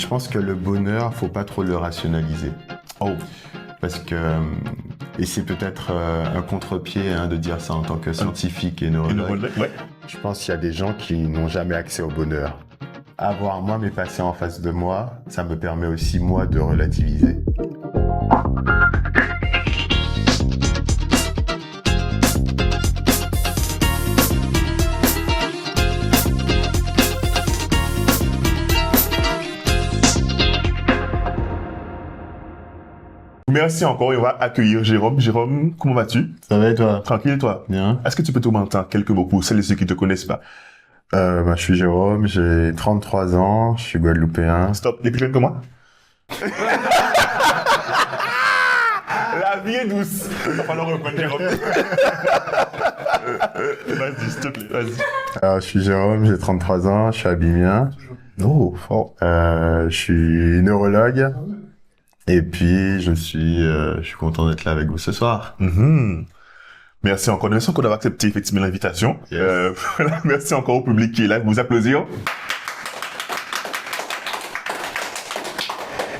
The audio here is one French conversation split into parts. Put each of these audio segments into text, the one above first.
Je pense que le bonheur, faut pas trop le rationaliser. Oh. Parce que, et c'est peut-être un contre-pied de dire ça en tant que scientifique et neurologue. Ouais. Je pense qu'il y a des gens qui n'ont jamais accès au bonheur. Avoir moi mes patients en face de moi, ça me permet aussi moi de relativiser. Merci encore et on va accueillir Jérôme. Jérôme, comment vas-tu? Ça va et toi? Tranquille, toi? Bien. Est-ce que tu peux te commenter en quelques mots pour celles et ceux qui ne te connaissent pas? Je suis Jérôme, j'ai 33 ans, je suis guadeloupéen. Stop, t'es plus jeune que moi? La vie est douce. Il va falloir reprendre Jérôme. Vas-y, s'il te plaît, vas-y. Alors, je suis Jérôme, j'ai 33 ans, je suis abymien. Oh, fort. Je suis neurologue. Et puis, je suis content d'être là avec vous ce soir. Merci encore d'avoir accepté effectivement l'invitation. Yes. Voilà, merci encore au public qui est là, vous applaudir.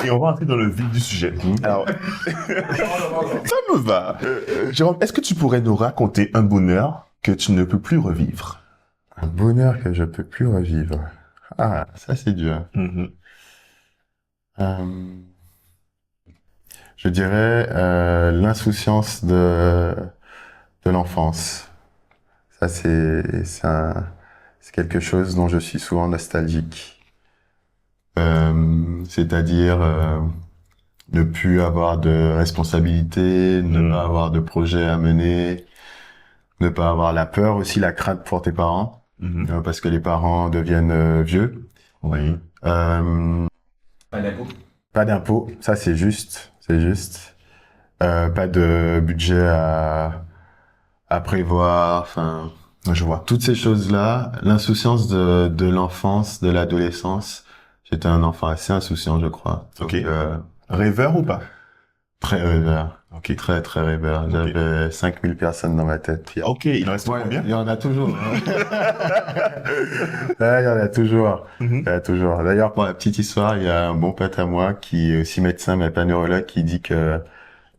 Et on va entrer dans le vif du sujet. Alors, ça me va. Jérôme, est-ce que tu pourrais nous raconter un bonheur que tu ne peux plus revivre? Un bonheur que je peux plus revivre. Ah, ça c'est dur. Je dirais l'insouciance de l'enfance. Ça c'est quelque chose dont je suis souvent nostalgique. C'est-à-dire ne plus avoir de responsabilité, ne pas avoir de projet à mener, ne pas avoir la peur aussi, la crainte pour tes parents, parce que les parents deviennent vieux. Oui. Pas d'impôt. Pas d'impôts, ça c'est juste. Pas de budget à prévoir, enfin, Je vois. toutes ces choses-là, l'insouciance de l'enfance, de l'adolescence. J'étais un enfant assez insouciant, je crois. Ok. Donc, Rêveur ou pas? très rêveur. Ok. Très, très rêveur. J'avais 5000 personnes dans ma tête. Puis, Ok, il en reste ouais, combien? il y en a toujours. Ouais, il y en a toujours. Il y en a toujours. D'ailleurs, pour la petite histoire, il y a un bon pote à moi qui est aussi médecin, mais pas neurologue, qui dit que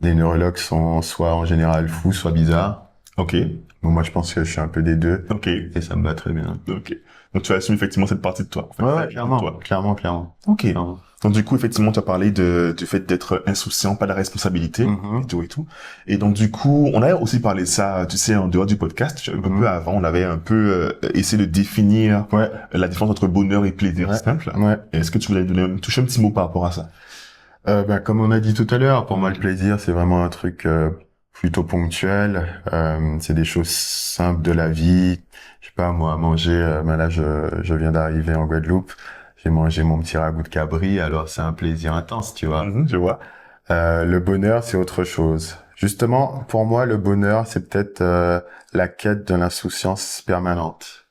les neurologues sont soit en général fous, soit bizarres. Ok. Bon, moi, je pense que je suis un peu des deux. Ok. Et ça me va très bien. Ok. Donc tu assumes effectivement cette partie de toi. En fait, Ouais, cette clairement. partie de toi. Clairement. Ok. Clairement. Donc du coup, effectivement, tu as parlé du fait d'être insouciant, pas de la responsabilité, et tout. Et donc du coup, on a aussi parlé de ça, tu sais, en dehors du podcast, un peu avant, on avait un peu essayé de définir la différence entre bonheur et plaisir simple. Ouais. Est-ce que tu voulais toucher un petit mot par rapport à ça? Comme on a dit tout à l'heure, pour moi, le plaisir, c'est vraiment un truc plutôt ponctuel. C'est des choses simples de la vie. Je sais pas, moi, manger, là, je viens d'arriver en Guadeloupe. J'ai mangé mon petit ragoût de cabri, alors c'est un plaisir intense, tu vois. Je vois. Le bonheur, c'est autre chose. Justement, pour moi, le bonheur, c'est peut-être la quête de l'insouciance permanente,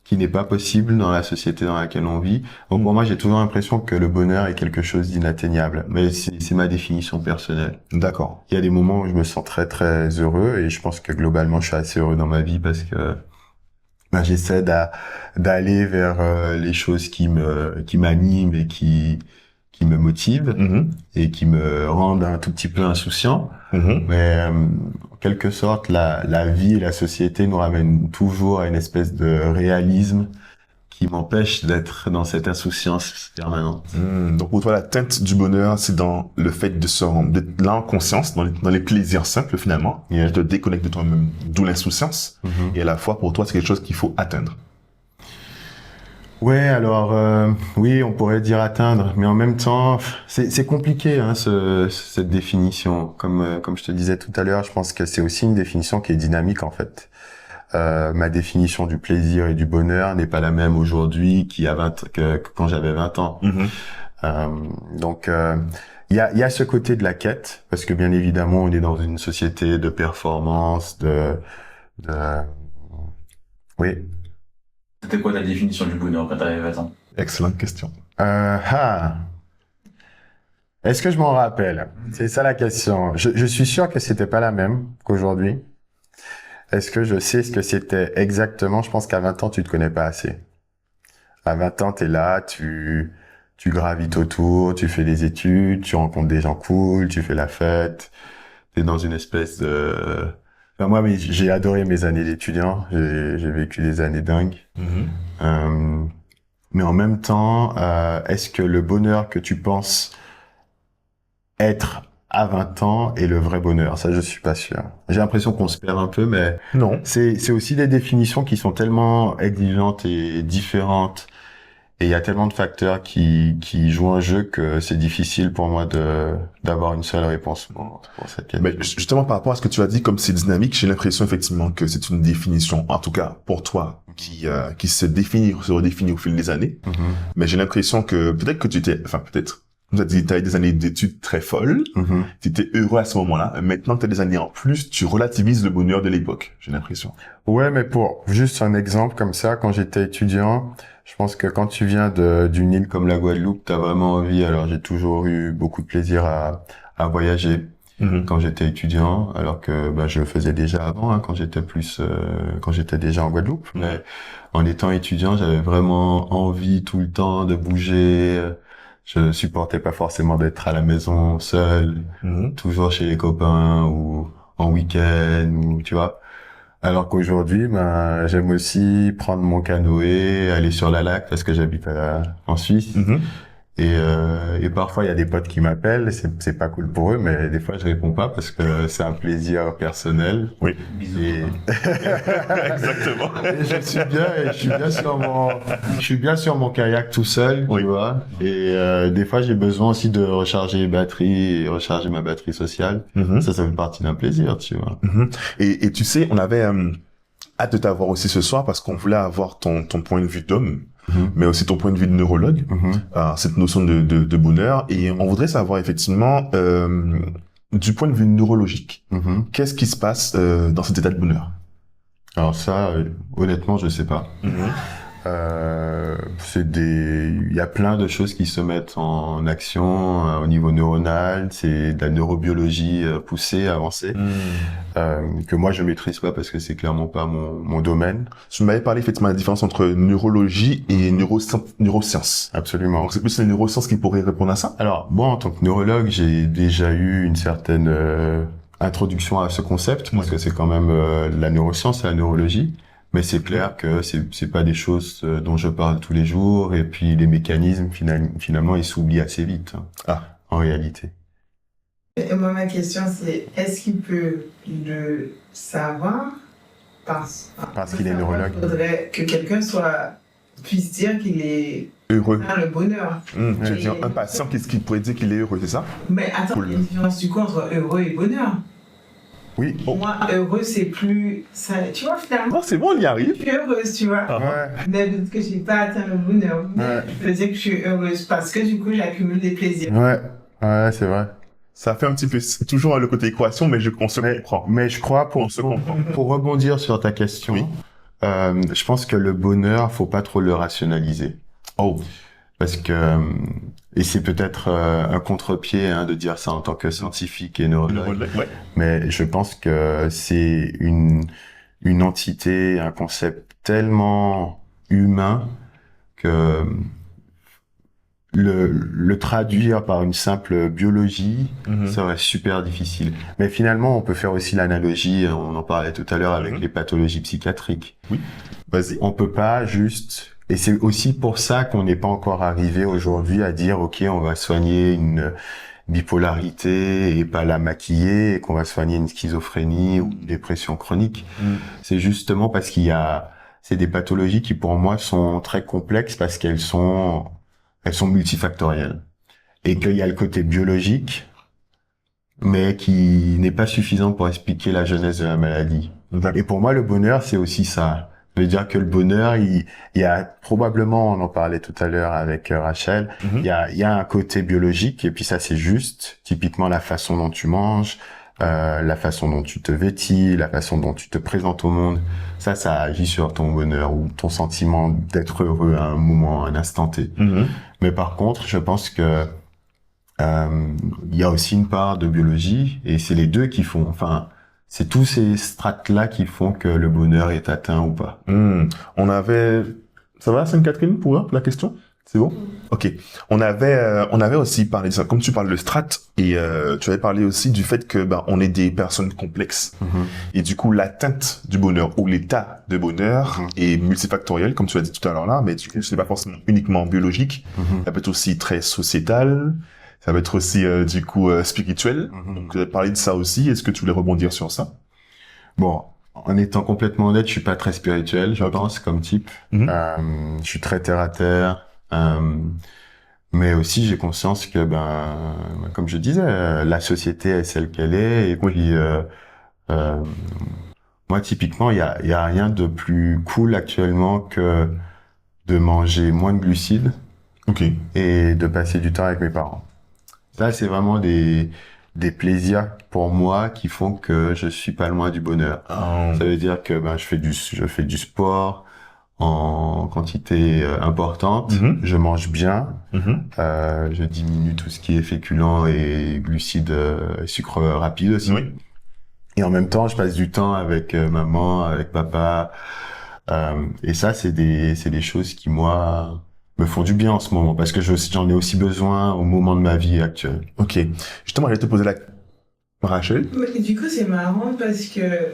qui n'est pas possible dans la société dans laquelle on vit. Donc pour moi, j'ai toujours l'impression que le bonheur est quelque chose d'inatteignable. Mais c'est ma définition personnelle. D'accord. Il y a des moments où je me sens très très heureux et je pense que globalement, je suis assez heureux dans ma vie parce que j'essaie d'aller vers les choses qui m'animent et qui me motivent et qui me rendent un tout petit peu insouciant. Mais en quelque sorte, la vie et la société nous ramènent toujours à une espèce de réalisme qui m'empêche d'être dans cette insouciance permanente. Donc pour toi, la teinte du bonheur, c'est dans le fait d'être là en conscience, dans les plaisirs simples finalement, et de te déconnecter de toi-même, d'où l'insouciance. Et à la fois, pour toi, c'est quelque chose qu'il faut atteindre. Ouais, alors oui, on pourrait dire atteindre, mais en même temps, c'est compliqué cette définition. Comme je te disais tout à l'heure, je pense que c'est aussi une définition qui est dynamique en fait. Ma définition du plaisir et du bonheur n'est pas la même aujourd'hui que quand j'avais 20 ans. Donc il y a ce côté de la quête parce que bien évidemment, on est dans une société de performance, oui. C'était quoi ta définition du bonheur quand t'avais 20 ans? Excellente question. Est-ce que je m'en rappelle? C'est ça la question. Je suis sûr que c'était pas la même qu'aujourd'hui. Est-ce que je sais ce que c'était exactement? Je pense qu'à 20 ans, tu te connais pas assez. À 20 ans, t'es là, tu tu gravites autour, tu fais des études, tu rencontres des gens cool, tu fais la fête. T'es dans une espèce de... Enfin, moi, mais j'ai adoré mes années d'étudiant. J'ai vécu des années dingues. Mais en même temps, est-ce que le bonheur que tu penses être à 20 ans est le vrai bonheur? Ça, je suis pas sûr. J'ai l'impression qu'on se perd un peu, mais Non. c'est aussi des définitions qui sont tellement exigeantes et différentes. Et il y a tellement de facteurs qui jouent un jeu que c'est difficile pour moi d'avoir une seule réponse pour cette question. Mais justement, par rapport à ce que tu as dit, comme c'est dynamique, j'ai l'impression effectivement que c'est une définition, en tout cas pour toi, qui se redéfinit au fil des années. Mais j'ai l'impression que peut-être que tu as dit, t'avais des années d'études très folles, tu étais heureux à ce moment-là. Maintenant que tu as des années en plus, tu relativises le bonheur de l'époque, j'ai l'impression. Ouais, mais pour juste un exemple comme ça, quand j'étais étudiant, je pense que quand tu viens d'une île comme la Guadeloupe, t'as vraiment envie. Alors j'ai toujours eu beaucoup de plaisir à voyager quand j'étais étudiant, alors que je le faisais déjà avant, hein, quand j'étais déjà en Guadeloupe. Mais en étant étudiant, j'avais vraiment envie tout le temps de bouger. Je supportais pas forcément d'être à la maison seul, toujours chez les copains ou en week-end, ou tu vois. Alors qu'aujourd'hui, j'aime aussi prendre mon canoë, aller sur la lac parce que j'habite en Suisse. Et parfois, il y a des potes qui m'appellent, c'est pas cool pour eux, mais des fois, je réponds pas parce que c'est un plaisir personnel. Oui. Bisous. Exactement. Et je suis bien sur mon kayak tout seul, Oui. tu vois. Et des fois, j'ai besoin aussi de recharger les batteries et recharger ma batterie sociale. Ça fait partie d'un plaisir, tu vois. Et tu sais, on avait hâte de t'avoir aussi ce soir parce qu'on voulait avoir ton point de vue d'homme, mais aussi ton point de vue de neurologue, cette notion de bonheur. Et on voudrait savoir effectivement, du point de vue neurologique, qu'est-ce qui se passe dans cet état de bonheur? Alors ça, honnêtement, je sais pas. Il y a plein de choses qui se mettent en action au niveau neuronal. C'est de la neurobiologie poussée, avancée, que moi je maîtrise pas parce que c'est clairement pas mon domaine. Tu m'avais parlé effectivement de la différence entre neurologie et neurosciences. Absolument. Donc c'est plus les neurosciences qui pourraient répondre à ça? Alors moi, en tant que neurologue, j'ai déjà eu une certaine introduction à ce concept parce que c'est quand même la neuroscience et la neurologie. Mais c'est clair que c'est pas des choses dont je parle tous les jours, et puis les mécanismes finalement ils s'oublient assez vite en réalité. Et moi ma question c'est est-ce qu'il peut le savoir parce qu'il est neurologue? Il faudrait que quelqu'un puisse dire qu'il est Heureux. Le bonheur. Tu veux dire un patient qui pourrait dire qu'il est heureux, c'est ça? Mais attends, il y a une différence du coup entre heureux et bonheur. Oui. Pour moi, heureux, c'est plus... Ça, tu vois, finalement... Non, c'est bon, on y arrive. Je suis heureuse, tu vois. Mais peut-être que je n'ai pas atteint le bonheur. Mais je peux dire que je suis heureuse parce que du coup, j'accumule des plaisirs. Ouais, c'est vrai. Ça fait un petit peu... C'est toujours le côté équation, mais on se comprend. Mais je crois, pour rebondir sur ta question, je pense que le bonheur, faut pas trop le rationaliser. Parce que... Et c'est peut-être un contre-pied de dire ça en tant que scientifique et neurologue. Mais je pense que c'est une entité, un concept tellement humain que le traduire par une simple biologie serait super difficile. Mais finalement, on peut faire aussi l'analogie, on en parlait tout à l'heure avec les pathologies psychiatriques. Oui, vas-y. On peut pas juste... Et c'est aussi pour ça qu'on n'est pas encore arrivé aujourd'hui à dire, OK, on va soigner une bipolarité et pas la maquiller, et qu'on va soigner une schizophrénie ou une dépression chronique. C'est justement parce c'est des pathologies qui pour moi sont très complexes parce qu'elles sont multifactorielles. Et qu'il y a le côté biologique, mais qui n'est pas suffisant pour expliquer la genèse de la maladie. Et pour moi, le bonheur, c'est aussi ça. Ça veut dire que le bonheur, il y a probablement, on en parlait tout à l'heure avec Rachel, il y a un côté biologique, et puis ça c'est juste, typiquement la façon dont tu manges, la façon dont tu te vêtis, la façon dont tu te présentes au monde, ça agit sur ton bonheur ou ton sentiment d'être heureux à un moment, à un instant T. Mais par contre, je pense que il y a aussi une part de biologie, et c'est les deux qui font, c'est tous ces strates-là qui font que le bonheur est atteint ou pas. On avait... Ça va, Sainte-Catherine, pour la question? C'est bon? Ok. On avait aussi parlé de ça. Comme tu parles de strat, et tu avais parlé aussi du fait que on est des personnes complexes. Et du coup, l'atteinte du bonheur ou l'état de bonheur est multifactoriel, comme tu l'as dit tout à l'heure là, mais du coup, c'est pas forcément uniquement biologique. Ça peut être aussi très sociétal. Ça peut être aussi spirituel. Donc, tu as parlé de ça aussi. Est-ce que tu voulais rebondir sur ça? Bon, en étant complètement honnête, je suis pas très spirituel, je pense, comme type. Je suis très terre à terre. Mais aussi, j'ai conscience que, comme je disais, la société est celle qu'elle est. Et puis, moi, typiquement, il y a rien de plus cool actuellement que de manger moins de glucides. Et de passer du temps avec mes parents. Ça, c'est vraiment des plaisirs pour moi qui font que je suis pas loin du bonheur. Ça veut dire que je fais du sport en quantité importante, je mange bien, je diminue tout ce qui est féculent et glucides, sucre rapide aussi. Et en même temps, je passe du temps avec maman, avec papa. Et ça, c'est des choses qui moi me font du bien en ce moment parce que j'en ai aussi besoin au moment de ma vie actuelle. Ok. Justement, je vais te poser la Rachel. Mais du coup, c'est marrant parce que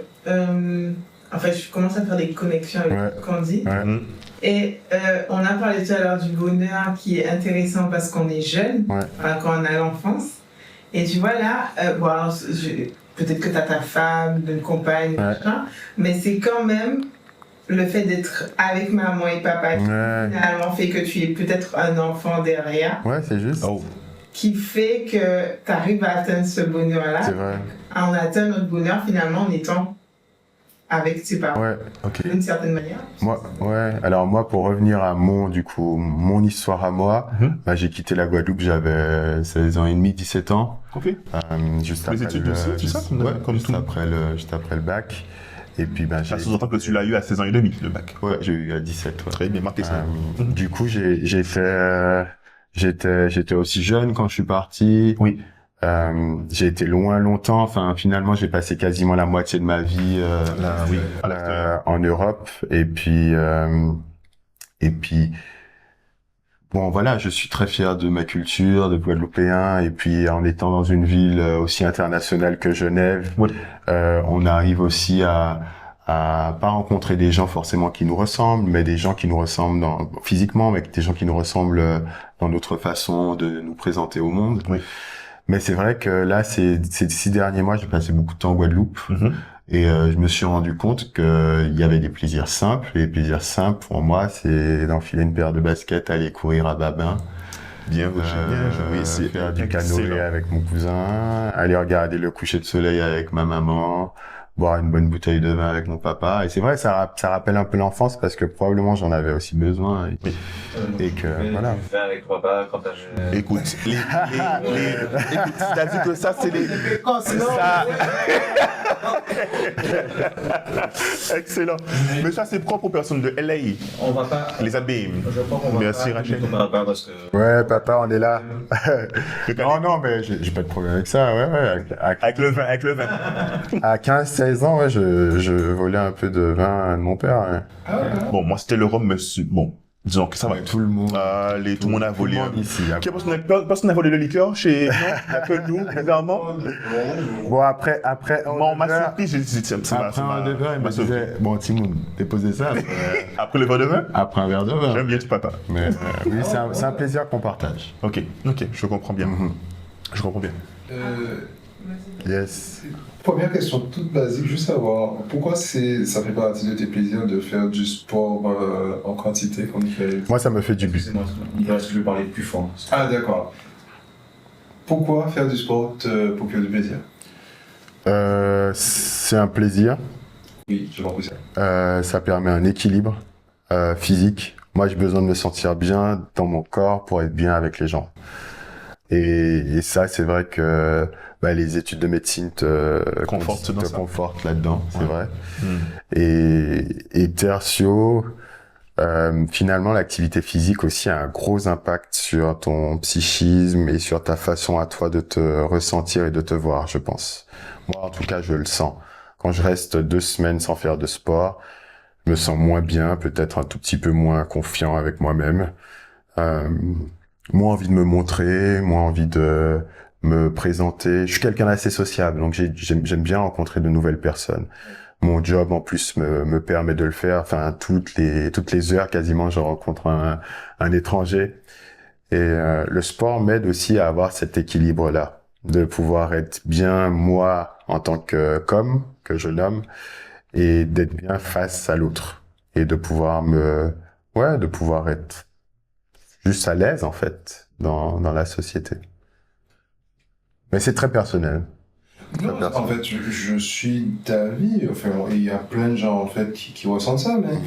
en fait, je commence à faire des connexions avec ce qu'on dit. Et on a parlé tout à l'heure du bonheur qui est intéressant parce qu'on est jeune, quand on a l'enfance. Et tu vois là, peut-être que tu as ta femme, une compagne, machin, mais c'est quand même le fait d'être avec maman et papa qui finalement fait que tu es peut-être un enfant derrière. Ouais, c'est juste. Qui fait que tu arrives à atteindre ce bonheur-là. C'est vrai. On atteint notre bonheur finalement en étant avec ses parents. D'une certaine manière. Alors moi, pour revenir à mon histoire à moi, j'ai quitté la Guadeloupe, j'avais 16 ans et demi, 17 ans. Juste après juste après le bac. Et puis, ça sous-entend que tu l'as eu à 16 ans et demi, le bac. Ouais, j'ai eu à 17, Très bien marqué ça. Du coup, j'ai fait, j'étais aussi jeune quand je suis parti. J'ai été loin longtemps. Enfin, finalement, j'ai passé quasiment la moitié de ma vie, en Europe. Et puis, bon, voilà, je suis très fier de ma culture, de Guadeloupéen. Et puis, en étant dans une ville aussi internationale que Genève, on arrive aussi à pas rencontrer des gens forcément qui nous ressemblent, mais des gens qui nous ressemblent physiquement, mais des gens qui nous ressemblent dans notre façon de nous présenter au monde. Mais c'est vrai que là, ces 6 derniers mois, j'ai passé beaucoup de temps en Guadeloupe. Et je me suis rendu compte qu'il y avait des plaisirs simples. Et les plaisirs simples, pour moi, c'est d'enfiler une paire de baskets, aller courir à Babin. C'est faire du canoë avec mon cousin, aller regarder le coucher de soleil avec ma maman, boire une bonne bouteille de vin avec mon papa. Et c'est vrai, ça rappelle un peu l'enfance parce que probablement j'en avais aussi besoin. Et que, voilà. Avec papa, quand écoute, t'as vu que ça, c'est les... Excellent. Mais ça, c'est propre aux personnes de LA. On va pas... Les abîmes. Je crois qu'on va Merci, Rachel. Papa, parce que... Ouais, papa, on est là. Non, mais j'ai pas de problème avec ça, Avec le vin. À 15-16 ans, je volais un peu de vin de mon père. Bon, moi, c'était le rhum, mais bon, disons que ça va. Tout le monde. Allez, tout le monde a volé. Ici. Personne n'a volé le liqueur chez... Non, il n'y a que nous, bizarrement. Bon, après... Bon, on m'a surpris, j'ai dit, après un verre de vin, il me disait, bon, Timoun, déposez ça. Après le verre de vin? Après un verre de vin. J'aime bien tout papa. Mais oui, c'est un plaisir qu'on partage. Ok, je comprends bien. Je comprends bien. Yes. Première question toute basique, juste savoir pourquoi ça fait partie de tes plaisirs de faire du sport en quantité comme tu fais. Moi, ça me fait du bien. Il reste que je vais parler plus fort. Ah d'accord. Pourquoi faire du sport te procure du plaisir? C'est un plaisir. Oui, je compris ça. Ça permet un équilibre physique. Moi, j'ai besoin de me sentir bien dans mon corps pour être bien avec les gens. Et ça, c'est vrai que les études de médecine te confortent là-dedans, c'est vrai. Et tertio, finalement, l'activité physique aussi a un gros impact sur ton psychisme et sur ta façon à toi de te ressentir et de te voir, je pense. Moi, en tout cas, je le sens. Quand je reste 2 semaines sans faire de sport, je me sens moins bien, peut-être un tout petit peu moins confiant avec moi-même. moins envie de me montrer, moins envie de me présenter. Je suis quelqu'un d'assez sociable, donc j'aime bien rencontrer de nouvelles personnes. Mon job en plus me permet de le faire. Enfin, toutes les heures quasiment, je rencontre un étranger. Et le sport m'aide aussi à avoir cet équilibre-là, de pouvoir être bien moi en tant que jeune homme, et d'être bien face à l'autre, et de pouvoir de pouvoir être juste à l'aise en fait dans la société. Mais c'est très personnel. Non, en fait, je suis d'avis. Enfin, il y a plein de gens en fait qui ressentent ça, mais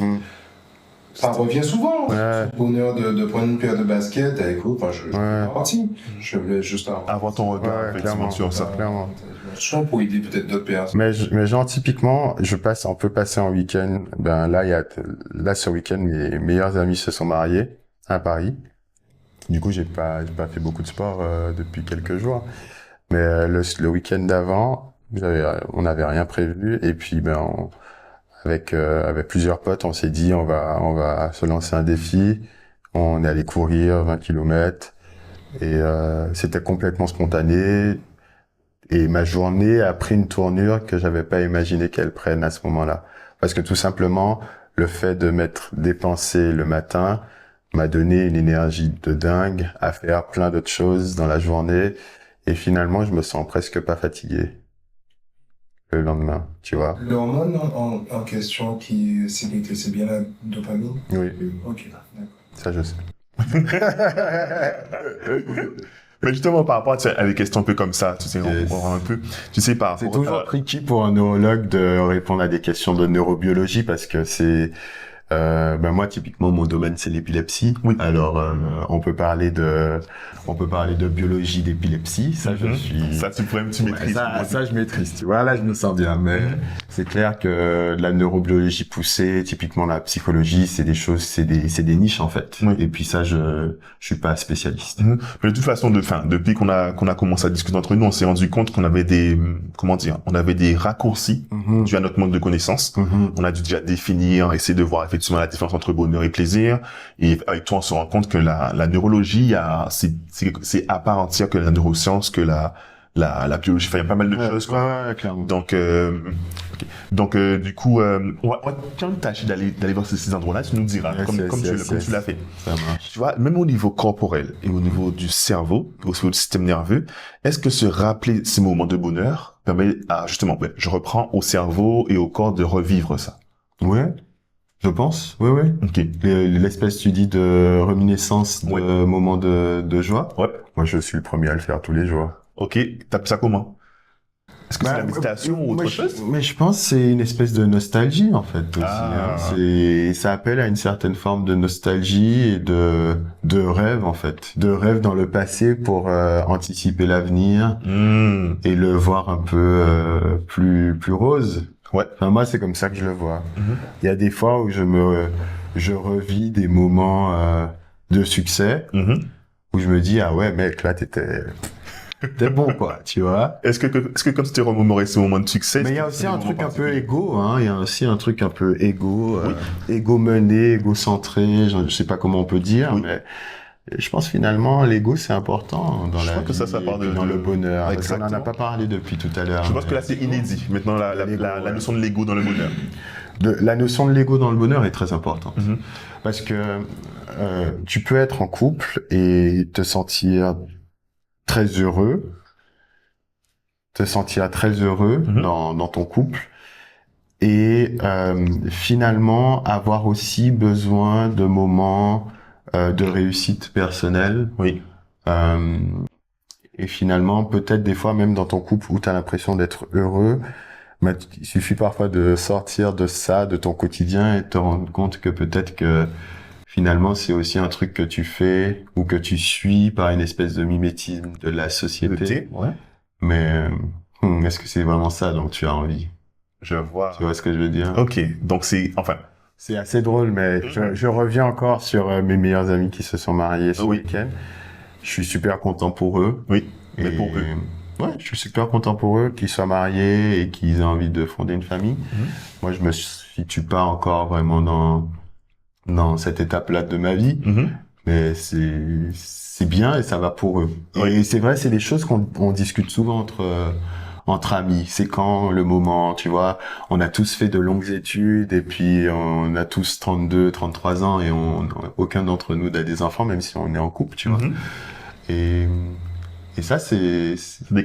ça revient souvent. Ouais. Le bonheur de prendre une paire de baskets avec vous. Enfin, je suis parti. Je voulais juste avoir ton regard effectivement sur ça. Clairement. Souvent pour aider peut-être d'autres personnes. Mais genre typiquement, on peut passer un week-end. Ben là ce week-end, mes meilleurs amis se sont mariés à Paris. Du coup, j'ai pas fait beaucoup de sport depuis quelques jours. Mais le week-end d'avant, on n'avait rien prévu, et puis avec plusieurs potes, on s'est dit on va se lancer un défi. On est allé courir 20 km et c'était complètement spontané, et ma journée a pris une tournure que j'avais pas imaginé qu'elle prenne à ce moment-là, parce que tout simplement le fait de m'être dépensé le matin m'a donné une énergie de dingue à faire plein d'autres choses dans la journée. Et finalement, je me sens presque pas fatigué le lendemain, tu vois. L'hormone en question qui sécrétée, c'est bien la dopamine? Oui. Ok, d'accord. Ça, je sais. Mais justement, par rapport à des questions un peu comme ça, tu sais, on comprend un peu, tu sais, par rapport C'est toujours tricky pour un neurologue de répondre à des questions de neurobiologie, parce que c'est... moi, typiquement, mon domaine, c'est l'épilepsie. Oui. Alors, on peut parler de biologie d'épilepsie. Ça, Ça, tu pourrais, tu maîtrises. Ça, je maîtrise, tu vois. Là, je me sens bien. Mais c'est clair que la neurobiologie poussée, typiquement la psychologie, c'est des choses, c'est des niches, en fait. Oui. Et puis ça, je suis pas spécialiste. Mais de toute façon, depuis qu'on a commencé à discuter entre nous, on s'est rendu compte qu'on avait on avait des raccourcis dû à notre manque de connaissances. On a dû déjà définir, essayer de voir effectivement la différence entre bonheur et plaisir. Et avec toi, on se rend compte que la neurologie, c'est à part entière que la neuroscience, que la biologie. Enfin, il y a pas mal de choses, quoi. Ouais, clairement. Donc, du coup, on va quand même tâcher d'aller voir ces endroits-là. Tu nous diras, comme tu l'as fait. Ça marche. Tu vois, même au niveau corporel et au niveau du cerveau, au niveau du système nerveux, est-ce que se rappeler ces moments de bonheur permet justement, je reprends au cerveau et au corps de revivre ça? Ouais. Je pense, oui. Ok. L'espèce, tu dis, de reminiscence de moments de joie. Ouais. Moi, je suis le premier à le faire tous les jours. Ok. T'appelles ça comment? Est-ce que c'est la méditation ou autre chose? Mais je pense que c'est une espèce de nostalgie, en fait, aussi. Ça appelle à une certaine forme de nostalgie et de rêve, en fait. De rêve dans le passé pour anticiper l'avenir et le voir un peu plus rose. Ouais. Enfin, moi, c'est comme ça que je le vois. Il y a des fois où je revis des moments de succès où je me dis, ah ouais, mec, là, t'étais bon, quoi, tu vois. Est-ce que quand tu t'es remémoré ces moments de succès... Mais il y a aussi un truc un peu égo, hein. Il y a aussi un truc un peu égo, égo-mené, égocentré, je sais pas comment on peut dire, mais je pense finalement, l'ego, c'est important dans la vie, ça part dans le bonheur. Exactement. On n'en a pas parlé depuis tout à l'heure. Je pense que là, c'est inédit. Maintenant, la notion de l'ego dans le bonheur. La notion de l'ego dans le bonheur est très importante. Parce que tu peux être en couple et te sentir très heureux, dans ton couple, et finalement avoir aussi besoin de moments de réussite personnelle. Oui. Et finalement, peut-être des fois même dans ton couple où tu as l'impression d'être heureux, mais il suffit parfois de sortir de ça, de ton quotidien, et te rendre compte que peut-être que finalement c'est aussi un truc que tu fais ou que tu suis par une espèce de mimétisme de la société. Mais est-ce que c'est vraiment ça dont tu as envie? Je vois. Tu vois ce que je veux dire? Ok, donc c'est assez drôle, mais je reviens encore sur mes meilleurs amis qui se sont mariés ce week-end. Je suis super content pour eux. Oui, mais pour eux. Ouais, je suis super content pour eux qu'ils soient mariés et qu'ils aient envie de fonder une famille. Moi, je me situe pas encore vraiment dans cette étape-là de ma vie. mais c'est bien et ça va pour eux. Oui. Et c'est vrai, c'est des choses qu'on discute souvent entre amis. C'est quand le moment, tu vois, on a tous fait de longues études et puis on a tous 32, 33 ans et aucun d'entre nous n'a des enfants, même si on est en couple, tu vois. Et ça, c'est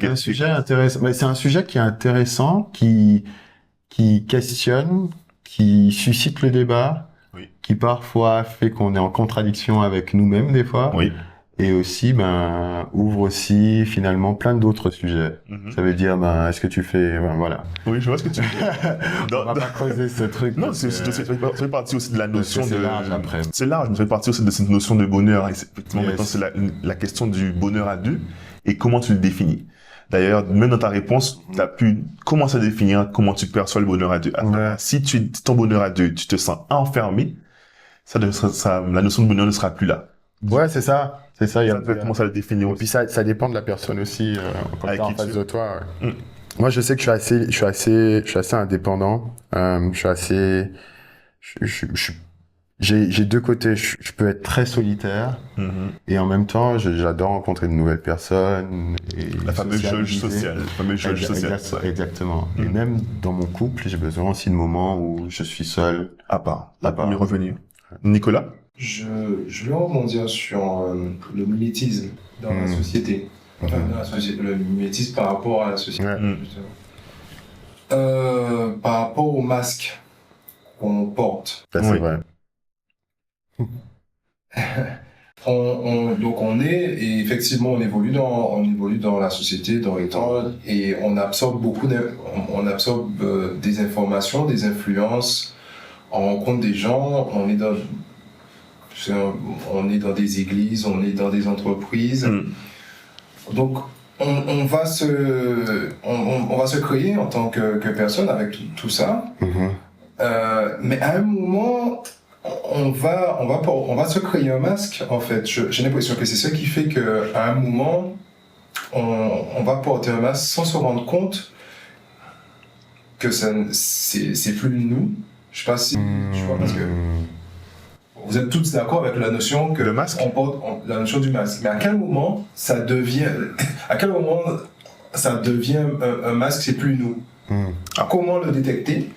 un sujet intéressant. Mais c'est un sujet qui est intéressant, qui questionne, qui suscite le débat, qui parfois fait qu'on est en contradiction avec nous-mêmes des fois. Oui. Et aussi, ouvre aussi finalement plein d'autres sujets. Ça veut dire, est-ce que tu fais, voilà. Oui, je vois ce que tu veux dire. On va pas creuser ce truc. Non, ça fait partie aussi de la notion c'est large après. C'est large, mais ça fait partie aussi de cette notion de bonheur. Et effectivement, maintenant, c'est la question du bonheur à deux et comment tu le définis. D'ailleurs, même dans ta réponse, tu as pu commencer à définir comment tu perçois le bonheur à deux. Si ton bonheur à deux, tu te sens enfermé, la notion de bonheur ne sera plus là. Ouais, c'est ça. C'est ça. Il y a commencer à le définir. Et puis ça dépend de la personne aussi, quand t'es en face de toi. Ouais. Moi, je sais que je suis assez indépendant. J'ai deux côtés. Je peux être très solitaire et en même temps, j'adore rencontrer de nouvelles personnes. Et la fameuse jauge sociale. Exactement. Et même dans mon couple, j'ai besoin aussi de moments où je suis seul. À part. On est revenu. Nicolas? Je vais rebondir sur le mimétisme dans la société. Enfin, dans la société, le mimétisme par rapport à la société. Par rapport au masque qu'on porte. Ça, c'est vrai. Donc et effectivement on évolue dans la société, dans les temps, et on absorbe des informations, des influences, on rencontre des gens, on est dans des églises, on est dans des entreprises. Donc on va se créer en tant que personne avec tout ça. Mais à un moment on va se créer un masque, en fait. J'ai l'impression que c'est ça qui fait qu'à un moment, on va porter un masque sans se rendre compte que c'est plus nous. Je sais pas si tu vois, parce que vous êtes tous d'accord avec la notion que le masque, la notion du masque. Mais à quel moment ça devient un masque, c'est plus nous. Comment le détecter?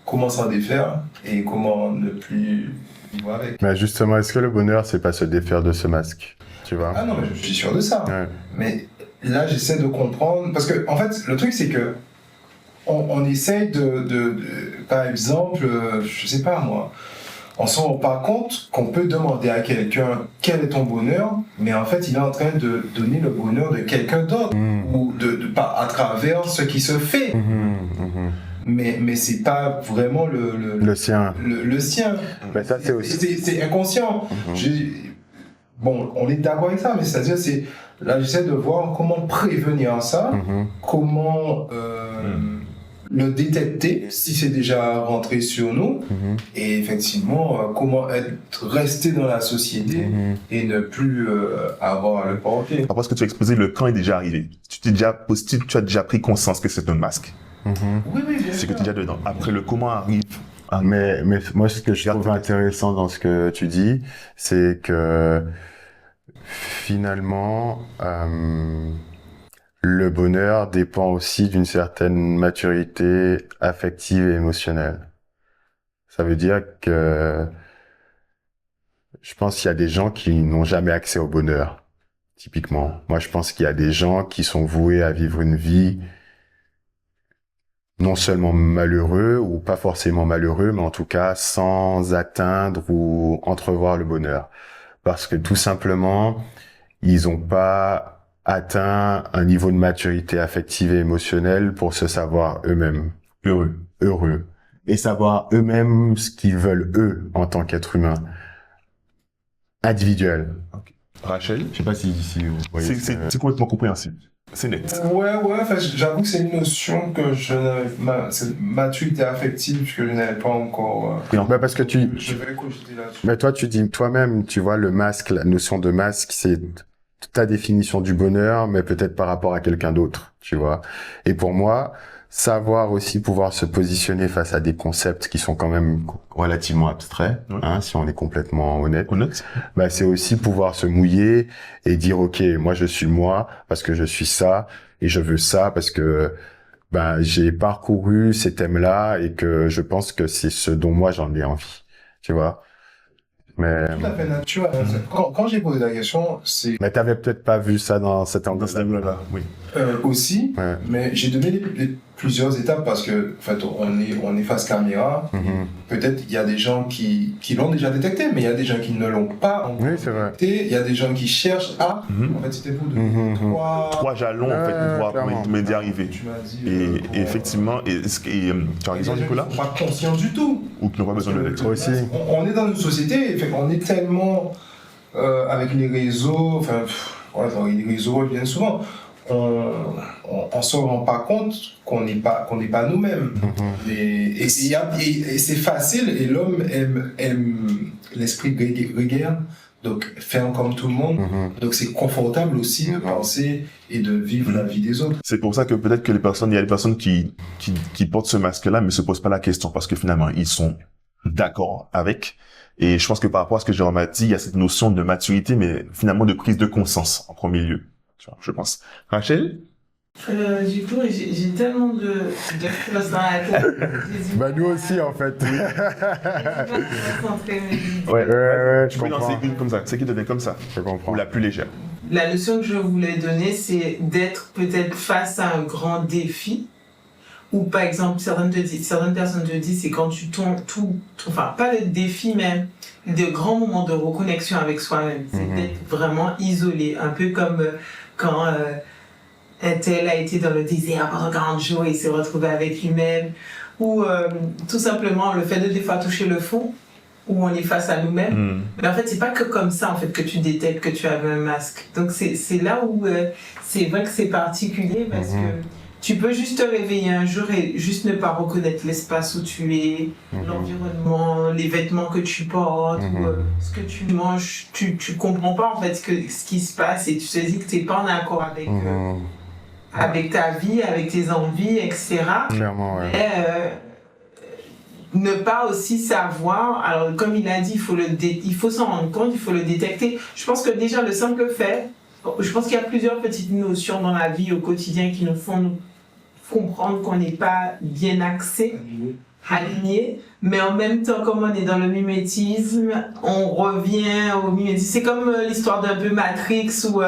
Comment s'en défaire et comment ne plus vivre avec. Mais justement, est-ce que le bonheur, c'est pas se défaire de ce masque, tu vois? Ah non, mais je suis sûr de ça. Mais là, j'essaie de comprendre, parce que en fait, le truc c'est que on essaie par exemple, je sais pas moi, on s'en rend pas compte qu'on peut demander à quelqu'un quel est ton bonheur, mais en fait, il est en train de donner le bonheur de quelqu'un d'autre ou à travers ce qui se fait. Mais c'est pas vraiment le sien. Le sien. Mais ça, c'est aussi. C'est inconscient. Bon, on est d'accord avec ça, mais c'est-à-dire, là, j'essaie de voir comment prévenir ça, comment le détecter si c'est déjà rentré sur nous, et effectivement, comment rester dans la société et ne plus avoir à le porter. Après ce que tu as exposé, le camp est déjà arrivé. Tu as déjà pris conscience que c'est un masque. Oui, bien sûr. C'est que tu es déjà dedans. Après, le comment arrive. Mais moi, ce que je trouve intéressant dans ce que tu dis, c'est que finalement, le bonheur dépend aussi d'une certaine maturité affective et émotionnelle. Ça veut dire que je pense qu'il y a des gens qui n'ont jamais accès au bonheur, typiquement. Moi, je pense qu'il y a des gens qui sont voués à vivre une vie non seulement malheureux ou pas forcément malheureux, mais en tout cas sans atteindre ou entrevoir le bonheur. Parce que tout simplement, ils n'ont pas atteint un niveau de maturité affective et émotionnelle pour se savoir eux-mêmes heureux. Et savoir eux-mêmes ce qu'ils veulent eux en tant qu'être humain. Individuel. Okay. Rachel? Je sais pas si vous voyez. C'est complètement compréhensible. C'est net. Ouais, enfin, j'avoue que c'est une notion que c'est maturité affective que je n'avais pas encore. Parce que je vais cogiter là-dessus. Mais toi, tu dis toi-même, tu vois, le masque, la notion de masque, c'est ta définition du bonheur, mais peut-être par rapport à quelqu'un d'autre, tu vois. Et pour moi, savoir aussi pouvoir se positionner face à des concepts qui sont quand même relativement abstraits, hein, si on est complètement honnête. Bah, c'est aussi pouvoir se mouiller et dire, OK, moi, je suis moi parce que je suis ça et je veux ça parce que, ben, j'ai parcouru ces thèmes-là et que je pense que c'est ce dont moi, j'en ai envie. Tu vois? Mais... Tout à fait naturel. Quand j'ai posé la question, c'est... Mais t'avais peut-être pas vu ça dans cet angle-là. Oui. Aussi, mais j'ai donné plusieurs étapes parce que, en fait, on est face caméra. Peut-être il y a des gens qui l'ont déjà détecté, mais il y a des gens qui ne l'ont pas encore détecté. Il y a des gens qui cherchent à... En fait, c'était pour donner trois jalons, en fait, pour pouvoir m'aider à arriver. Tu m'as dit... Et effectivement, tu as raison, Nicolas? Ils ne sont pas conscients du tout. Ou qui n'ont pas besoin de l'être aussi. On est dans une société, on est tellement avec les réseaux, les réseaux reviennent souvent. On se rend pas compte qu'on n'est pas nous-mêmes. Et c'est facile, et l'homme aime l'esprit grégaire, donc faire comme tout le monde. Donc c'est confortable aussi de penser et de vivre la vie des autres. C'est pour ça que peut-être que il y a des personnes qui portent ce masque-là, mais se posent pas la question, parce que finalement, ils sont d'accord avec. Et je pense que par rapport à ce que Jérôme a dit, il y a cette notion de maturité, mais finalement de prise de conscience en premier lieu. Tu vois, je pense. Rachel? Du coup, j'ai tellement de choses dans la tête. Bah, nous aussi, en fait. Ouais, je comprends. Non, c'est une comme ça. C'est qui devient comme ça. Je comprends. Ou la plus légère. La leçon que je voulais donner, c'est d'être peut-être face à un grand défi. Ou par exemple, certaines personnes te disent, c'est quand tu tombes enfin, pas le défi, mais de grands moments de reconnexion avec soi-même. C'est d'être vraiment isolé. Un peu comme quand un tel a été dans le désert pendant 40 jours et il s'est retrouvé avec lui-même. Ou tout simplement le fait de des fois toucher le fond, où on est face à nous-mêmes. Mais en fait, c'est pas que comme ça en fait, que tu détectes que tu avais un masque. Donc c'est là où c'est vrai que c'est particulier parce que tu peux juste te réveiller un jour et juste ne pas reconnaître l'espace où tu es, l'environnement, les vêtements que tu portes, ou, ce que tu manges. Tu comprends pas en fait ce qui se passe et tu te dis que tu n'es pas en accord avec ta vie, avec tes envies, etc. Clairement, ouais. Et, ne pas aussi savoir, alors comme il a dit, il faut s'en rendre compte, il faut le détecter. Je pense que déjà le simple fait, je pense qu'il y a plusieurs petites notions dans la vie au quotidien qui nous font comprendre qu'on n'est pas bien axé, aligné, mais en même temps, comme on est dans le mimétisme, on revient au mimétisme. C'est comme l'histoire d'un peu Matrix où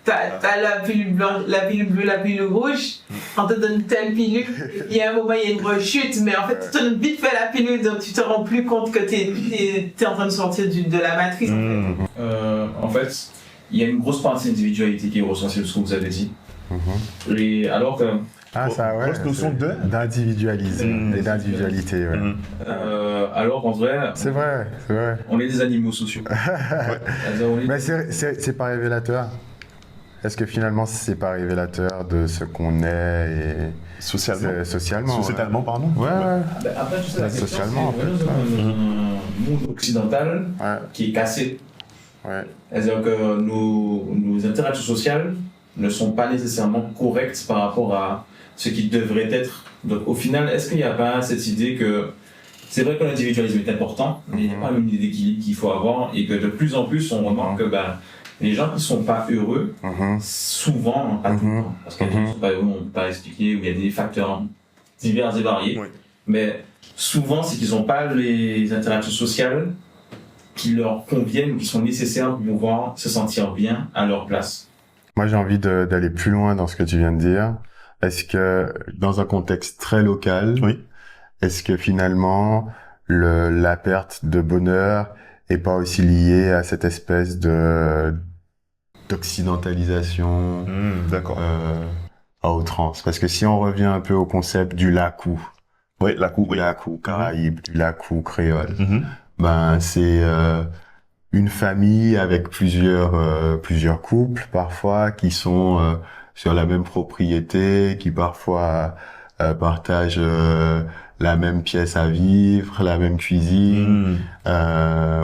t'as la pilule blanche, la pilule bleue, la pilule rouge, on te donne telle pilule, il y a un moment, il y a une rechute, mais en fait, tu te donnes vite fait la pilule, donc tu te rends plus compte que t'es en train de sortir de la matrice. En fait, il y a une grosse partie d'individualité qui est ressentie de ce que vous avez dit. Et alors que... Ah, ça, ouais. Grosse notion d'individualiser et d'individualité, ouais. Alors qu'en vrai... C'est vrai, c'est vrai. On est des animaux sociaux. Mais c'est pas révélateur. Est-ce que finalement, c'est pas révélateur de ce qu'on est et... Socialement. Socialement, pardon. Ouais. Après, tu sais, la question, socialement, en fait. Dans un monde occidental qui est cassé. C'est-à-dire que nos interactions sociales ne sont pas nécessairement correctes par rapport à ce qui devrait être. Donc au final, est-ce qu'il n'y a pas cette idée que c'est vrai que l'individualisme est important, mais il n'y a pas une idée d'équilibre qu'il faut avoir et que de plus en plus on remarque que les gens qui ne sont pas heureux, souvent, pas tout le temps, parce que les gens qui ne sont pas heureux, on ne peut pas expliquer, où il y a des facteurs divers et variés, mais souvent c'est qu'ils n'ont pas les interactions sociales qui leur conviennent ou qui sont nécessaires pour pouvoir se sentir bien à leur place. Moi, j'ai envie d'aller plus loin dans ce que tu viens de dire. Est-ce que, dans un contexte très local, est-ce que finalement, la perte de bonheur est pas aussi liée à cette espèce d'occidentalisation à outrance? Parce que si on revient un peu au concept du lacou, lacou caraïbe, du lacou créole, c'est une famille avec plusieurs couples parfois qui sont sur la même propriété, qui parfois partagent la même pièce à vivre, la même cuisine,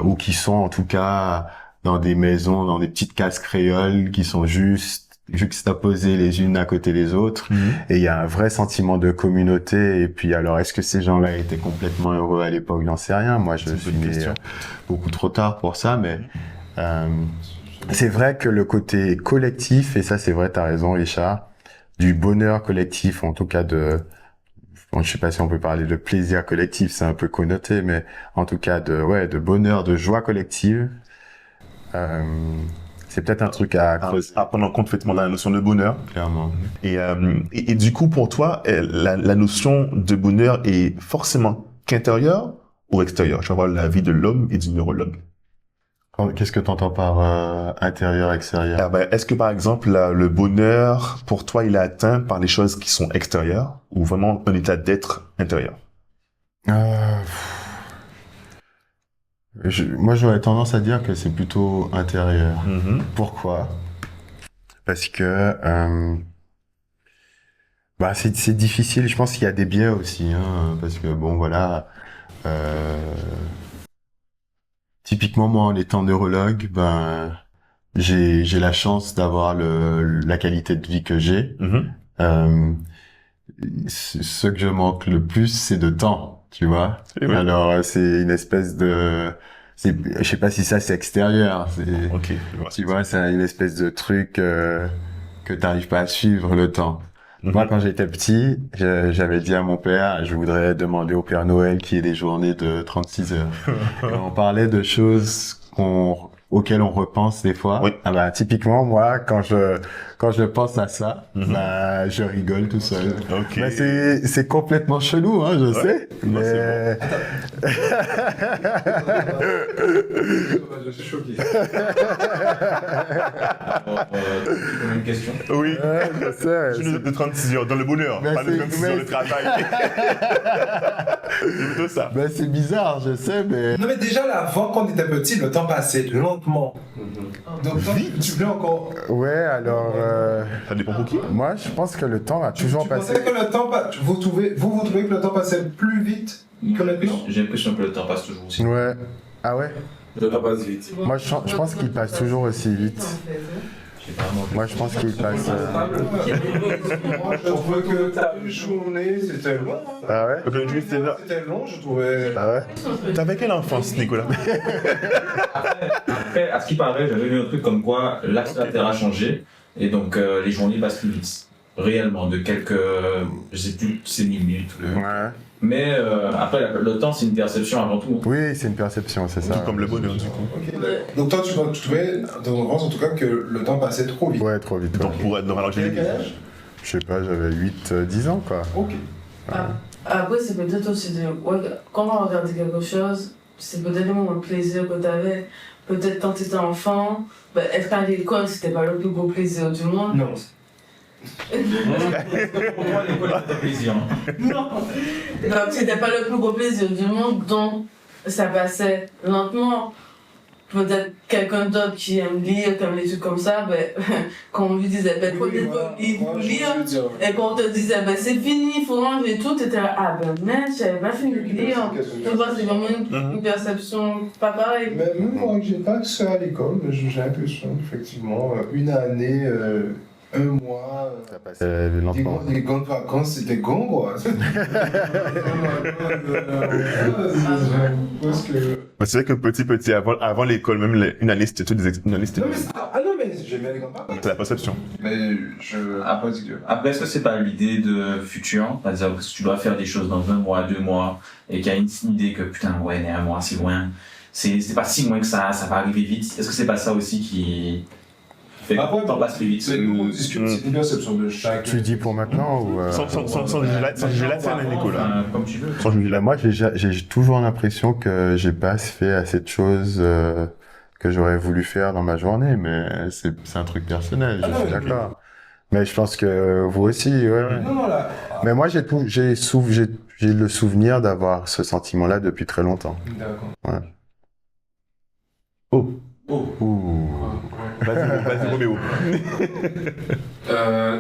ou qui sont en tout cas dans des maisons, dans des petites cases créoles qui sont juste juxtaposées les unes à côté des autres. Et il y a un vrai sentiment de communauté. Et puis alors, est-ce que ces gens-là étaient complètement heureux à l'époque? J'en sais rien. Moi, je suis né beaucoup trop tard pour ça, mais c'est vrai que le côté collectif, et ça c'est vrai, t'as raison Richard, du bonheur collectif, en tout cas bon, je sais pas si on peut parler de plaisir collectif, c'est un peu connoté, mais en tout cas de bonheur, de joie collective, c'est peut-être un truc à prendre en compte effectivement la notion de bonheur. Clairement. Et du coup, pour toi, la notion de bonheur est forcément qu'intérieure ou extérieure? Je vais avoir l'avis de l'homme et du neurologue. Qu'est-ce que tu entends par intérieur, extérieur? Est-ce que par exemple le bonheur pour toi il est atteint par les choses qui sont extérieures ou vraiment un état d'être intérieur? Moi j'aurais tendance à dire que c'est plutôt intérieur. Pourquoi? Parce que c'est difficile. Je pense qu'il y a des biais aussi, hein, parce que bon voilà. Typiquement, moi, en étant neurologue, j'ai la chance d'avoir la qualité de vie que j'ai. Ce que je manque le plus, c'est de temps, tu vois. Oui. Alors, c'est une espèce de, je sais pas si ça c'est extérieur. Okay, tu vois, c'est une espèce de truc que t'arrives pas à suivre le temps. Moi, quand j'étais petit, j'avais dit à mon père, je voudrais demander au Père Noël qu'il y ait des journées de 36 heures. Et on parlait de choses auxquelles on repense des fois. Oui. Typiquement, moi, quand je pense à ça, je rigole tout seul. Okay. C'est complètement chelou, hein, je sais. Mais... Je suis choqué. Une question. Oui. Je sais. Je nous ai de 36 heures dans le bonheur, pas de 36 heures de travail. C'est plutôt ça. C'est bizarre, je sais, mais... Non mais déjà là, avant quand on était petit, le temps passait lentement. Donc toi, tu voulais encore... Ouais, alors... Ça dépend pour qui. Moi, je pense que le temps va toujours passer. Que le temps vous trouvez que le temps passait plus vite que maintenant? J'ai l'impression que le temps passe toujours aussi. Ouais. Ah ouais? Le temps passe vite. Moi, je pense qu'il passe toujours aussi vite. Moi, je pense qu'il passe... Moi, je trouvais que ta journée, c'était long. Ah ouais? C'était long, je trouvais... Ah ouais? T'avais quelle enfance, Nicolas? Après, à ce qui paraît, j'avais vu un truc comme quoi l'axe de la Terre a changé, et donc les journées passent plus vite. Réellement, de quelques... je sais plus, c'est minutes. Ouais. Mais après, le temps, c'est une perception avant tout. Oui, c'est une perception, c'est ça. Tout comme le bonheur, du coup. Okay, donc toi, tu trouvais, dans ton enfance en tout cas, que le temps passait trop vite? Ouais, trop vite. Donc pour être normal, quel âge? Je sais pas, j'avais 10 ans, quoi. Ok. Ouais. Après, c'est peut-être aussi quand on va regarder quelque chose, c'est peut-être le moment de plaisir que t'avais. Peut-être quand t'étais enfant, être à l'école, c'était pas le plus beau plaisir du monde. Non. Pour moi, l'école, c'était plaisir. Non. Donc, c'était pas le plus beau plaisir du monde, donc ça passait lentement. Peut-être quelqu'un d'autre qui aime lire, comme des trucs comme ça, quand on lui disait, prenez votre livre pour lire, et quand on te disait, c'est fini, il faut ranger tout, t'étais là, merde, j'avais pas fini de lire. Tu vois, c'est vraiment une perception pas pareille. Même moi, que j'ai pas accès à l'école, j'ai l'impression, effectivement, une année, un mois, des grandes vacances, c'était gond, quoi. C'est vrai que petit, avant l'école, même une année, c'était une année, c'était... Non, mais j'aimais les grands vacances. C'est la perception. Mais Après, est-ce que c'est pas l'idée de futur? C'est-à-dire que tu dois faire des choses dans 1 mois, 2 mois, et qu'il y a une idée que, putain, ouais, 1 mois, c'est loin. C'est pas si loin que ça va arriver vite. Est-ce que c'est pas ça aussi qui... Après, t'en passes plus vite. C'est une perception de chaque... Tu dis pour maintenant ou... Sans juger la scène, Nicolas. Comme tu veux. Sans juger la... Moi, j'ai toujours l'impression que j'ai pas fait assez de choses que j'aurais voulu faire dans ma journée, mais c'est un truc personnel, je suis d'accord. Mais je pense que vous aussi, ouais. Non, là... Mais moi, j'ai le souvenir d'avoir ce sentiment-là depuis très longtemps. D'accord. Ouais. Oh. Vas-y, Roméo.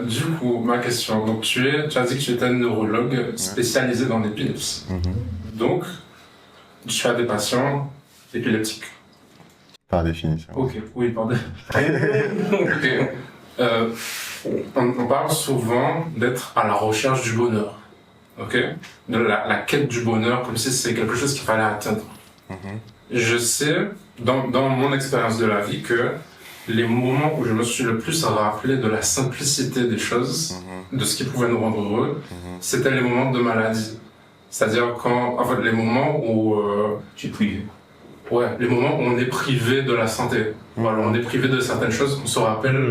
Du coup, ma question. Donc, tu as dit que tu étais neurologue spécialisé dans l'épilepsie. Donc, tu as des patients épileptiques. Par définition. Ok, oui, pardon. Ok. on parle souvent d'être à la recherche du bonheur, ok? De la quête du bonheur, comme si c'est quelque chose qu'il fallait atteindre. Je sais, dans mon expérience de la vie, que les moments où je me suis le plus rappelé de la simplicité des choses, de ce qui pouvait nous rendre heureux, c'était les moments de maladie. C'est-à-dire les moments où... tu es privé. Ouais, les moments où on est privé de la santé. Voilà, on est privé de certaines choses, on se rappelle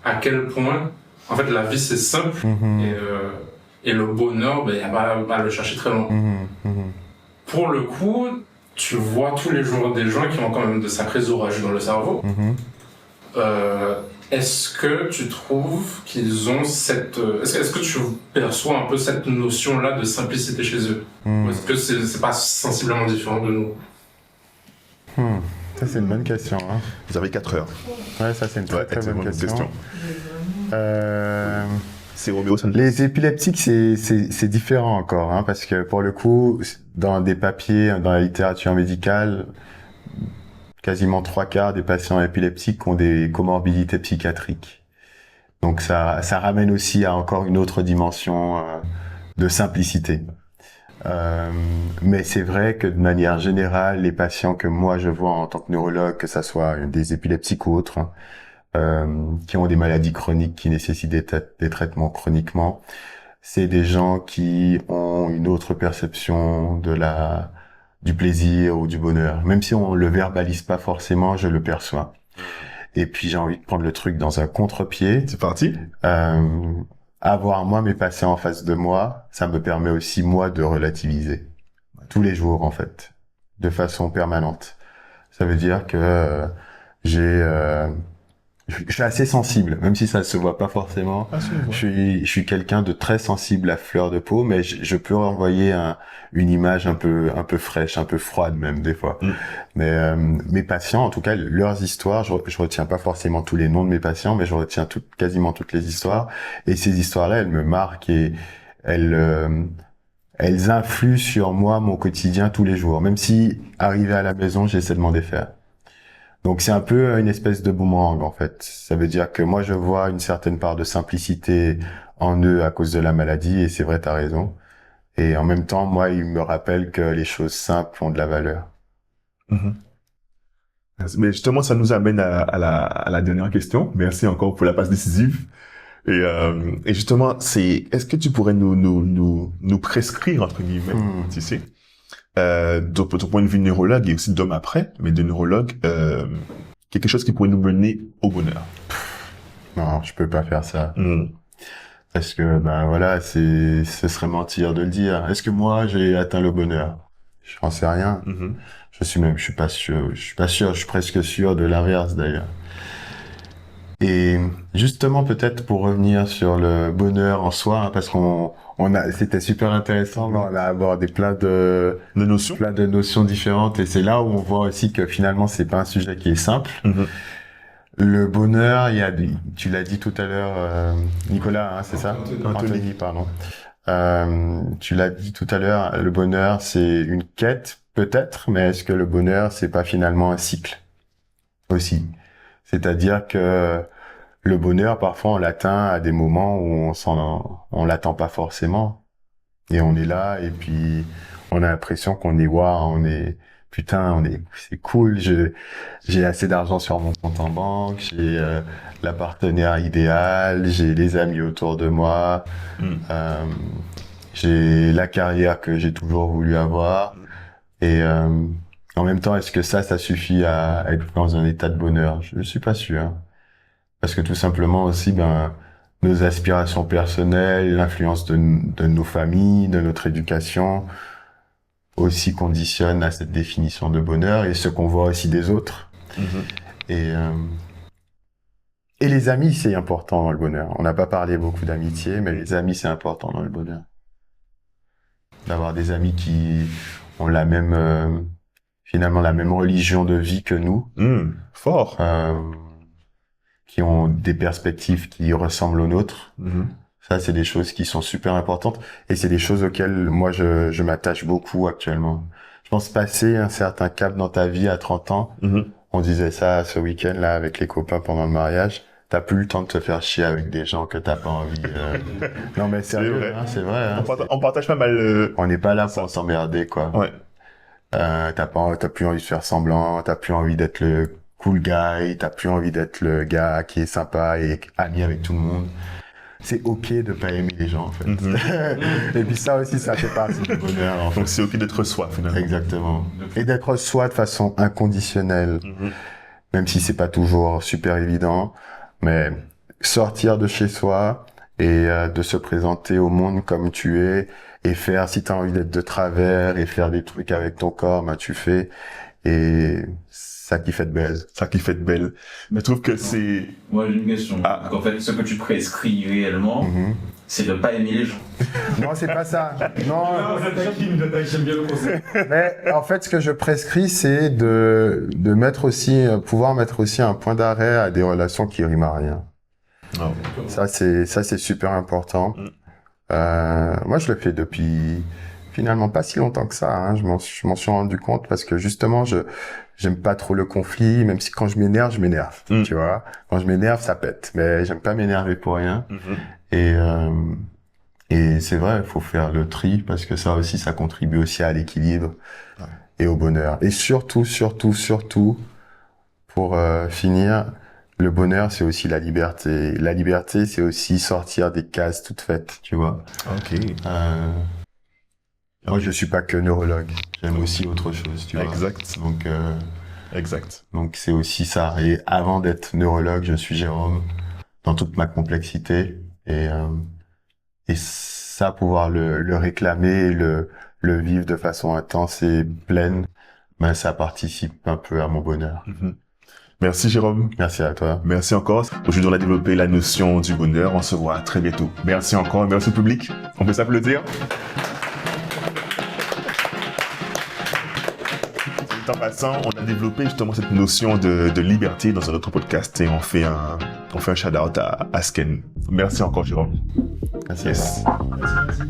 à quel point, en fait, la vie c'est simple et le bonheur, il n'y a pas à le chercher très loin. Pour le coup, tu vois tous les jours des gens qui ont quand même de sacrés orages dans le cerveau. Est-ce que tu trouves qu'ils ont cette... Est-ce que tu perçois un peu cette notion-là de simplicité chez eux? Ou est-ce que c'est pas sensiblement différent de nous? Ça, c'est une bonne question. Hein. Vous avez 4 heures. Ouais, ça, c'est une très bonne question. C'est Roméo. Les épileptiques, c'est différent encore, hein, parce que pour le coup, dans des papiers, dans la littérature médicale, quasiment 3/4 des patients épileptiques ont des comorbidités psychiatriques. Donc ça ramène aussi à encore une autre dimension de simplicité. Mais c'est vrai que de manière générale, les patients que moi je vois en tant que neurologue, que ça soit des épileptiques ou autres, qui ont des maladies chroniques qui nécessitent des traitements chroniquement, c'est des gens qui ont une autre perception du plaisir ou du bonheur. Même si on le verbalise pas forcément, je le perçois. Et puis j'ai envie de prendre le truc dans un contre-pied. C'est parti. Avoir moi mes patients en face de moi, ça me permet aussi moi de relativiser tous les jours en fait, de façon permanente. Ça veut dire que je suis assez sensible, même si ça se voit pas forcément. Je suis quelqu'un de très sensible à fleur de peau, mais je peux renvoyer une image un peu fraîche, un peu froide même des fois. Mais mes patients, en tout cas, leurs histoires, je retiens pas forcément tous les noms de mes patients, mais je retiens quasiment toutes les histoires. Et ces histoires-là, elles me marquent et elles influent sur moi, mon quotidien tous les jours. Même si, arrivé à la maison, j'essaie de m'en défaire. Donc c'est un peu une espèce de boomerang en fait. Ça veut dire que moi je vois une certaine part de simplicité en eux à cause de la maladie et c'est vrai, t'as raison. Et en même temps, moi, il me rappelle que les choses simples ont de la valeur. Mais justement, ça nous amène à la dernière question. Merci encore pour la passe décisive. Et justement, est-ce que tu pourrais nous prescrire entre guillemets, tu sais, de ton point de vue neurologue et aussi d'homme après, mais de neurologue, quelque chose qui pourrait nous mener au bonheur? Non, je peux pas faire ça. Parce que, voilà, ce serait mentir de le dire. Est-ce que moi, j'ai atteint le bonheur? J'en sais rien. Je suis pas sûr, je suis presque sûr de l'inverse d'ailleurs. Et justement, peut-être pour revenir sur le bonheur en soi, hein, parce c'était super intéressant, on a abordé plein de notions différentes, et c'est là où on voit aussi que finalement, c'est pas un sujet qui est simple. Le bonheur, tu l'as dit tout à l'heure, Nicolas, hein, c'est ça? Anthony, pardon. Tu l'as dit tout à l'heure, le bonheur, c'est une quête, peut-être, mais est-ce que le bonheur, c'est pas finalement un cycle aussi? C'est-à-dire que le bonheur, parfois, on l'atteint à des moments où on l'attend pas forcément. Et on est là, et puis, on a l'impression qu'on est c'est cool, j'ai assez d'argent sur mon compte en banque, j'ai la partenaire idéale, j'ai les amis autour de moi, j'ai la carrière que j'ai toujours voulu avoir. Et en même temps, est-ce que ça suffit à être dans un état de bonheur? Je suis pas sûr. Parce que tout simplement aussi, nos aspirations personnelles, l'influence de nos familles, de notre éducation, aussi conditionnent à cette définition de bonheur et ce qu'on voit aussi des autres. Et les amis, c'est important dans le bonheur. On n'a pas parlé beaucoup d'amitié, mais les amis, c'est important dans le bonheur. D'avoir des amis qui ont finalement la même religion de vie que nous. Fort. Qui ont des perspectives qui ressemblent aux nôtres. Ça, c'est des choses qui sont super importantes et c'est des choses auxquelles moi je m'attache beaucoup actuellement. Je pense passer un certain cap dans ta vie à 30 ans. On disait ça ce week-end là avec les copains pendant le mariage. t'as plus le temps de te faire chier avec des gens que t'as pas envie. Non mais sérieux, c'est vrai. Hein, on partage pas mal. On n'est pas là pour s'emmerder, quoi. Ouais. T'as plus envie de faire semblant, t'as plus envie d'être le cool guy, t'as plus envie d'être le gars qui est sympa et ami avec tout le monde. C'est ok de pas aimer les gens, en fait. Et puis ça aussi, ça fait partie du bonheur, en fait. Donc c'est ok d'être soi, finalement. Exactement. Et d'être soi de façon inconditionnelle. Même si c'est pas toujours super évident, mais sortir de chez soi et de se présenter au monde comme tu es et faire, si t'as envie d'être de travers et faire des trucs avec ton corps, bah tu fais, et ça qui fait de belle. Ça qui fait de belle. Mais je trouve que c'est... Moi j'ai une question. En fait, ce que tu prescris réellement, c'est de pas aimer les gens. Non, c'est pas ça. Non, j'aime bien le concept. mais en fait, ce que je prescris, c'est de pouvoir mettre aussi un point d'arrêt à des relations qui riment à rien. Oh. Ça c'est super important. Moi, je le fais depuis finalement pas si longtemps que ça. Hein. Je m'en suis rendu compte parce que justement, j'aime pas trop le conflit. Même si quand je m'énerve, tu vois. Quand je m'énerve, ça pète. Mais j'aime pas m'énerver pour rien. Et c'est vrai, il faut faire le tri parce que ça aussi, ça contribue aussi à l'équilibre et au bonheur. Et surtout, pour finir, le bonheur, c'est aussi la liberté. La liberté, c'est aussi sortir des cases toutes faites, tu vois. Ok. Moi, je suis pas que neurologue. J'aime aussi autre chose, tu vois. Exact. Donc, exact. Donc, c'est aussi ça. Et avant d'être neurologue, je suis Jérôme dans toute ma complexité. Et ça, pouvoir le réclamer, le vivre de façon intense et pleine, ben, ça participe un peu à mon bonheur. Merci Jérôme. Merci à toi. Merci encore. Aujourd'hui, on a développé la notion du bonheur. On se voit très bientôt. Merci encore. Merci au public. On peut s'applaudir. En passant, on a développé justement cette notion de liberté dans un autre podcast et on fait un shout-out à Sken. Merci encore Jérôme. Merci. Yes. Merci.